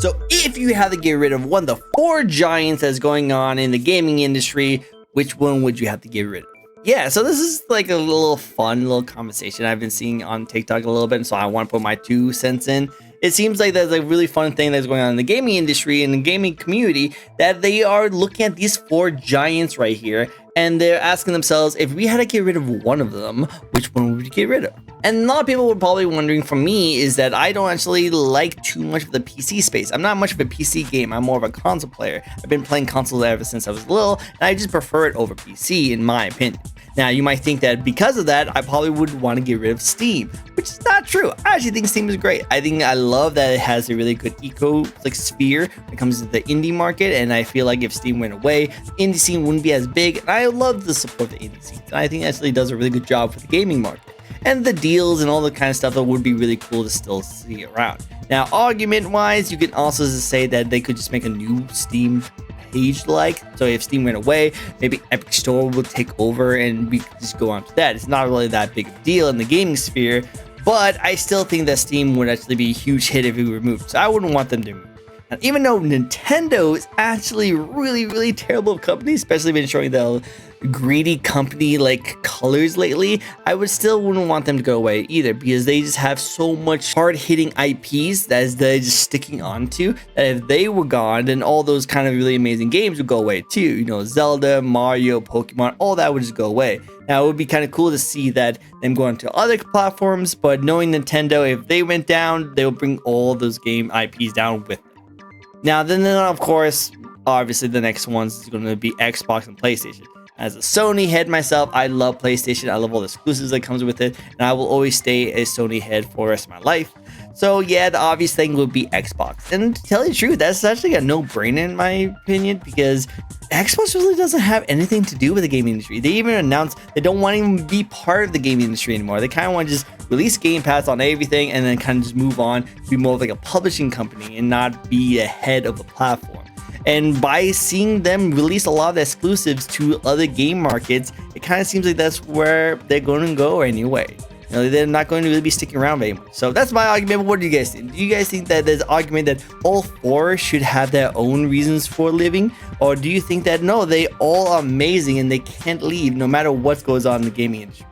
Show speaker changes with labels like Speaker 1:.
Speaker 1: So if you had to get rid of one of the 4 giants that's going on in the gaming industry, which one would you have to get rid of? Yeah, so this is like a little fun little conversation I've been seeing on TikTok a little bit, and so I want to put my 2 cents in. It seems like there's a really fun thing that's going on in the gaming industry and the gaming community, that they are looking at these 4 giants right here, and they're asking themselves, if we had to get rid of one of them, which one would we get rid of? And a lot of people were probably wondering from me is that I don't actually like too much of the PC space. I'm not much of a PC game. I'm more of a console player. I've been playing consoles ever since I was little, and I just prefer it over PC in my opinion. Now, you might think that because of that, I probably would want to get rid of Steam, which is not true. I actually think Steam is great. I love that it has a really good sphere when it comes to the indie market, and I feel like if Steam went away, the indie scene wouldn't be as big, and I love to support the indie scene. And I think it actually does a really good job for the gaming market. And the deals and all the kind of stuff that would be really cool to still see around. Now, argument-wise, you can also say that they could just make a new Steam page so if Steam went away, maybe Epic Store will take over and we could just go on to that. It's not really that big of a deal in the gaming sphere, but I still think that Steam would actually be a huge hit if it were removed, so I wouldn't want them to move. And even though Nintendo is actually really terrible company, especially been showing the greedy company like colors lately, I still wouldn't want them to go away either, because they just have so much hard-hitting IPs that they're just sticking onto, that if they were gone, then all those kind of really amazing games would go away too. You know, Zelda, Mario, Pokemon, all that would just go away. Now, it would be kind of cool to see that them go into other platforms, but knowing Nintendo, if they went down, they would bring all those game IPs down with them. Now, then of course, obviously the next ones is going to be Xbox and PlayStation. As a Sony head myself, I love PlayStation. I love all the exclusives that comes with it, and I will always stay a Sony head for the rest of my life. So yeah, the obvious thing would be Xbox. And to tell you the truth, that's actually a no-brainer in my opinion, because Xbox really doesn't have anything to do with the gaming industry. They even announced they don't want to even be part of the gaming industry anymore. They kind of want to just release Game Pass on everything and then kind of just move on to be more of like a publishing company and not be a head of the platform. And by seeing them release a lot of the exclusives to other game markets, it kind of seems like that's where they're going to go anyway. You know, they're not going to really be sticking around very much. So that's my argument. But what do you guys think? Do you guys think that there's an argument that all 4 should have their own reasons for living? Or do you think that no, they all are amazing and they can't leave no matter what goes on in the gaming industry?